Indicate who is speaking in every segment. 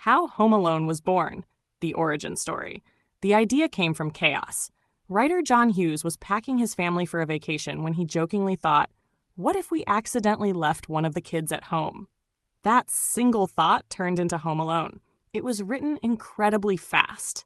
Speaker 1: How Home Alone was born, the origin story. The idea came from chaos. Writer John Hughes was packing his family for a vacation when he jokingly thought, what if we accidentally left one of the kids at home? That single thought turned into Home Alone. It was written incredibly fast.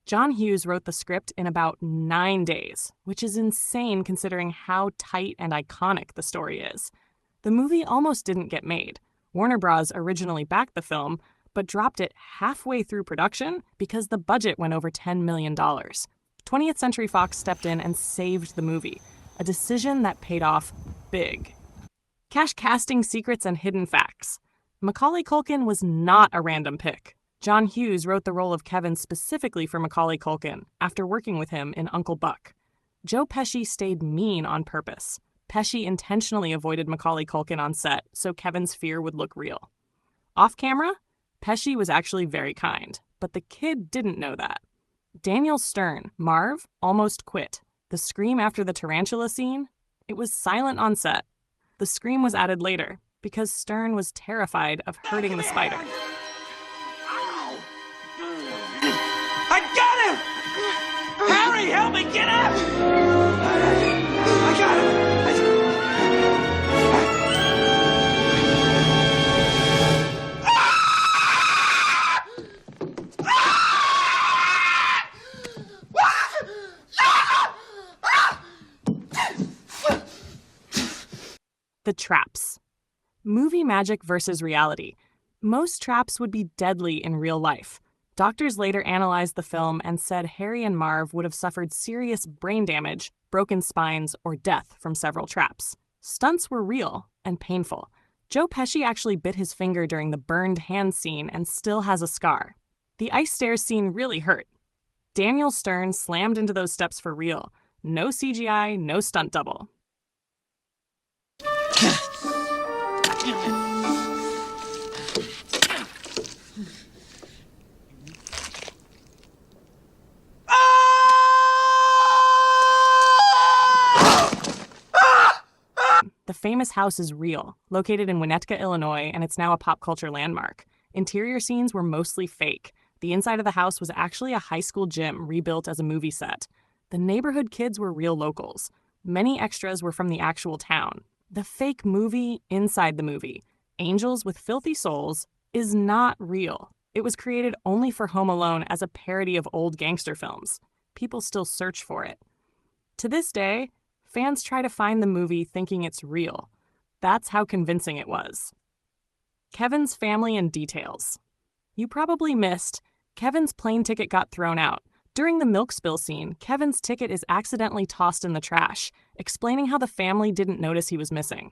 Speaker 1: John Hughes wrote the script in about 9 days, which is insane considering how tight and iconic the story is. The movie almost didn't get made. Warner Bros. Originally backed the film, but dropped it halfway through production because the budget went over $10 million. 20th Century Fox stepped in and saved the movie, a decision that paid off big. Cash casting secrets and hidden facts. Macaulay Culkin was not a random pick. John Hughes wrote the role of Kevin specifically for Macaulay Culkin after working with him in Uncle Buck. Joe Pesci stayed mean on purpose. Pesci intentionally avoided Macaulay Culkin on set so Kevin's fear would look real. Off camera, Pesci was actually very kind, but the kid didn't know that. Daniel Stern, Marv, almost quit. The scream after the tarantula scene? It was silent on set. The scream was added later because Stern was terrified of hurting the spider.
Speaker 2: I got him! Harry, help me get up! I got him!
Speaker 1: The traps. Movie magic versus reality. Most traps would be deadly in real life. Doctors later analyzed the film and said Harry and Marv would have suffered serious brain damage, broken spines, or death from several traps. Stunts were real and painful. Joe Pesci actually bit his finger during the burned hand scene and still has a scar. The ice stairs scene really hurt. Daniel Stern slammed into those steps for real. No CGI, no stunt double. The famous house is real, located in Winnetka, Illinois, and it's now a pop culture landmark. Interior scenes were mostly fake. The inside of the house was actually a high school gym rebuilt as a movie set. The neighborhood kids were real locals. Many extras were from the actual town. The fake movie inside the movie, Angels with Filthy Souls, is not real. It was created only for Home Alone as a parody of old gangster films. People still search for it. To this day, fans try to find the movie thinking it's real. That's how convincing it was. Kevin's family and details. You probably missed, Kevin's plane ticket got thrown out. During the milk spill scene, Kevin's ticket is accidentally tossed in the trash, explaining how the family didn't notice he was missing.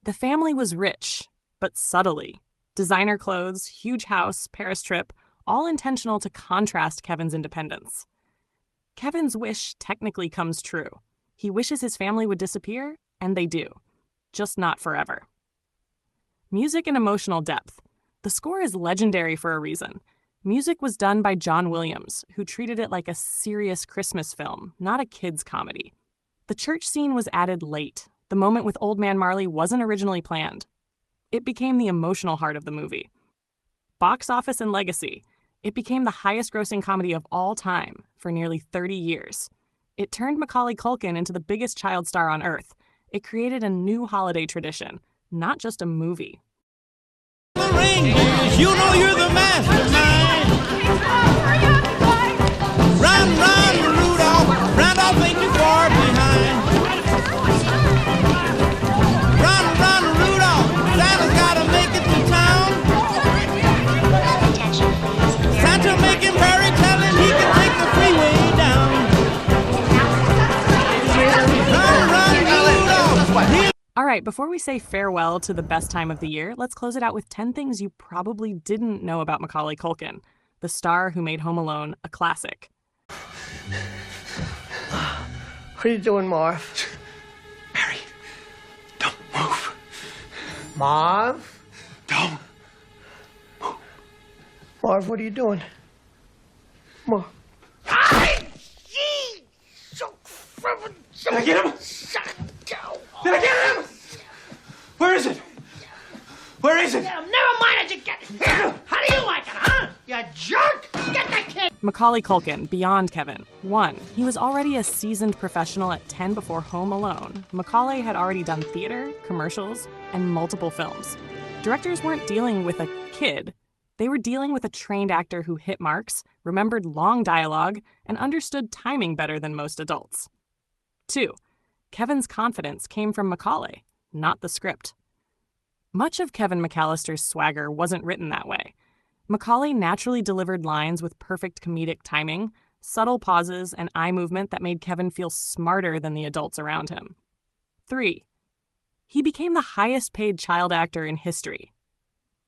Speaker 1: The family was rich, but subtly. Designer clothes, huge house, Paris trip, all intentional to contrast Kevin's independence. Kevin's wish technically comes true. He wishes his family would disappear, and they do. Just not forever. Music and emotional depth. The score is legendary for a reason. Music was done by John Williams, who treated it like a serious Christmas film, not a kid's comedy. The church scene was added late. The moment with Old Man Marley wasn't originally planned. It became the emotional heart of the movie. Box office and legacy. It became the highest-grossing comedy of all time for nearly 30 years. It turned Macaulay Culkin into the biggest child star on Earth. It created a new holiday tradition, not just a movie.
Speaker 2: The reindeers, you know you're the mastermind. Run, run, Rudolph. Randolph ain't too far behind. Run, run, Rudolph. Santa's gotta make it to town. Santa make him hurry, tell him he can take the freeway down. Run, run, Rudolph.
Speaker 1: All right, before we say farewell to the best time of the year, let's close it out with 10 things you probably didn't know about Macaulay Culkin, the star who made Home Alone a classic.
Speaker 3: What are you doing, Marv?
Speaker 2: Harry, don't move.
Speaker 3: Marv?
Speaker 2: Don't.
Speaker 3: Marv, what are you doing? Marv.
Speaker 2: Did I get him? Did I get him? Where is it? Where is it?
Speaker 4: Never mind it, you get it. How do you like it, huh?
Speaker 3: You jerk! Get the kid!
Speaker 1: Macaulay Culkin, beyond Kevin. 1. He was already a seasoned professional at 10 before Home Alone. Macaulay had already done theater, commercials, and multiple films. Directors weren't dealing with a kid. They were dealing with a trained actor who hit marks, remembered long dialogue, and understood timing better than most adults. 2. Kevin's confidence came from Macaulay, not the script. Much of Kevin McAllister's swagger wasn't written that way. Macaulay naturally delivered lines with perfect comedic timing, subtle pauses, and eye movement that made Kevin feel smarter than the adults around him. 3. He became the highest-paid child actor in history.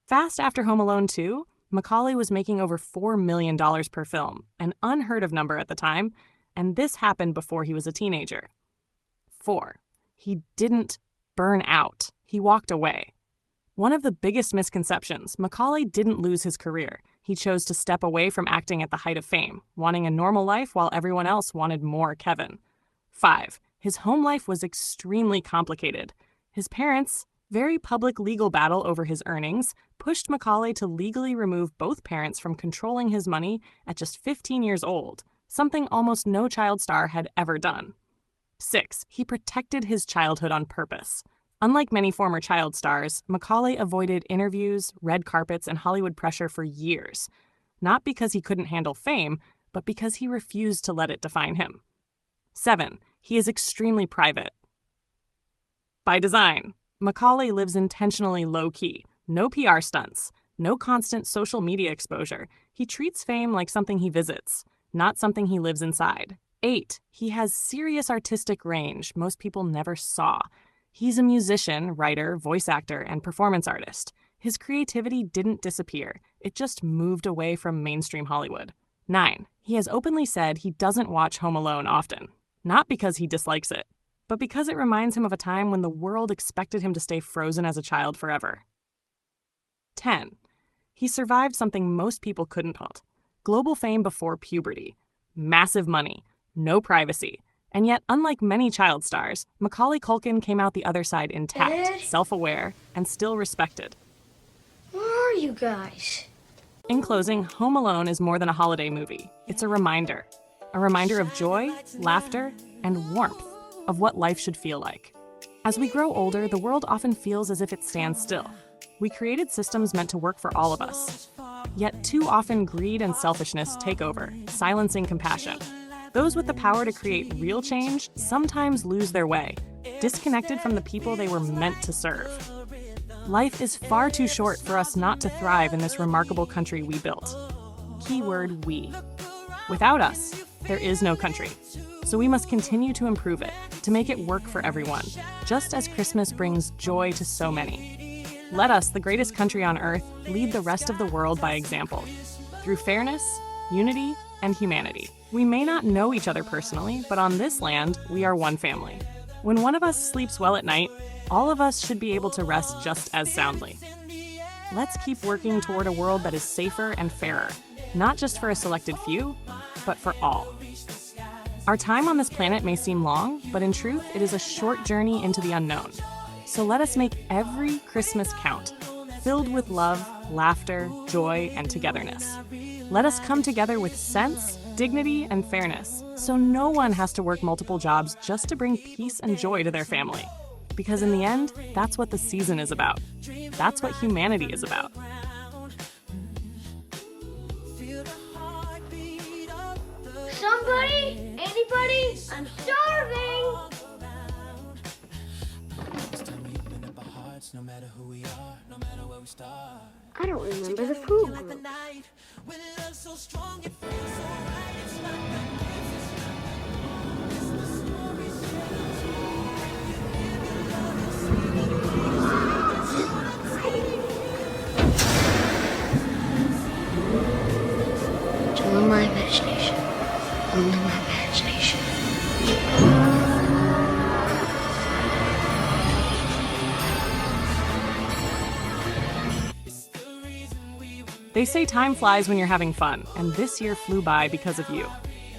Speaker 1: Fast after Home Alone 2, Macaulay was making over $4 million per film, an unheard-of number at the time, and this happened before he was a teenager. 4. He didn't burn out. He walked away. One of the biggest misconceptions, Macaulay didn't lose his career. He chose to step away from acting at the height of fame, wanting a normal life while everyone else wanted more Kevin. 5. His home life was extremely complicated. His parents' very public legal battle over his earnings pushed Macaulay to legally remove both parents from controlling his money at just 15 years old, something almost no child star had ever done. 6. He protected his childhood on purpose. Unlike many former child stars, Macaulay avoided interviews, red carpets, and Hollywood pressure for years. Not because he couldn't handle fame, but because he refused to let it define him. 7. He is extremely private. By design, Macaulay lives intentionally low-key. No PR stunts, no constant social media exposure. He treats fame like something he visits, not something he lives inside. 8. He has serious artistic range most people never saw. He's a musician, writer, voice actor, and performance artist. His creativity didn't disappear. It just moved away from mainstream Hollywood. 9. He has openly said he doesn't watch Home Alone often. Not because he dislikes it, but because it reminds him of a time when the world expected him to stay frozen as a child forever. 10. He survived something most people couldn't hold. Global fame before puberty. Massive money. No privacy. And yet, unlike many child stars, Macaulay Culkin came out the other side intact, self-aware, and still respected.
Speaker 4: Where are you guys?
Speaker 1: In closing, Home Alone is more than a holiday movie. It's a reminder. A reminder of joy, laughter, and warmth of what life should feel like. As we grow older, the world often feels as if it stands still. We created systems meant to work for all of us. Yet too often greed and selfishness take over, silencing compassion. Those with the power to create real change sometimes lose their way, disconnected from the people they were meant to serve. Life is far too short for us not to thrive in this remarkable country we built. Keyword we. Without us, there is no country. So we must continue to improve it, to make it work for everyone, just as Christmas brings joy to so many. Let us, the greatest country on earth, lead the rest of the world by example, through fairness, unity, and humanity. We may not know each other personally, but on this land, we are one family. When one of us sleeps well at night, all of us should be able to rest just as soundly. Let's keep working toward a world that is safer and fairer, not just for a selected few, but for all. Our time on this planet may seem long, but in truth, it is a short journey into the unknown. So let us make every Christmas count, filled with love, laughter, joy, and togetherness. Let us come together with sense, dignity, and fairness, so no one has to work multiple jobs just to bring peace and joy to their family. Because in the end, that's what the season is about. That's what humanity is about.
Speaker 4: Somebody? Anybody? I'm starving! I don't remember the food group. It's only my imagination. Only my imagination.
Speaker 1: They say time flies when you're having fun, and this year flew by because of you.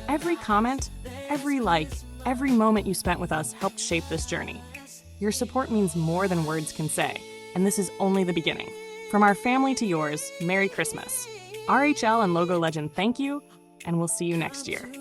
Speaker 1: Every comment, every like, every moment you spent with us helped shape this journey. Your support means more than words can say, and this is only the beginning. From our family to yours, Merry Christmas. RHL and Logo Legend thank you, and we'll see you next year.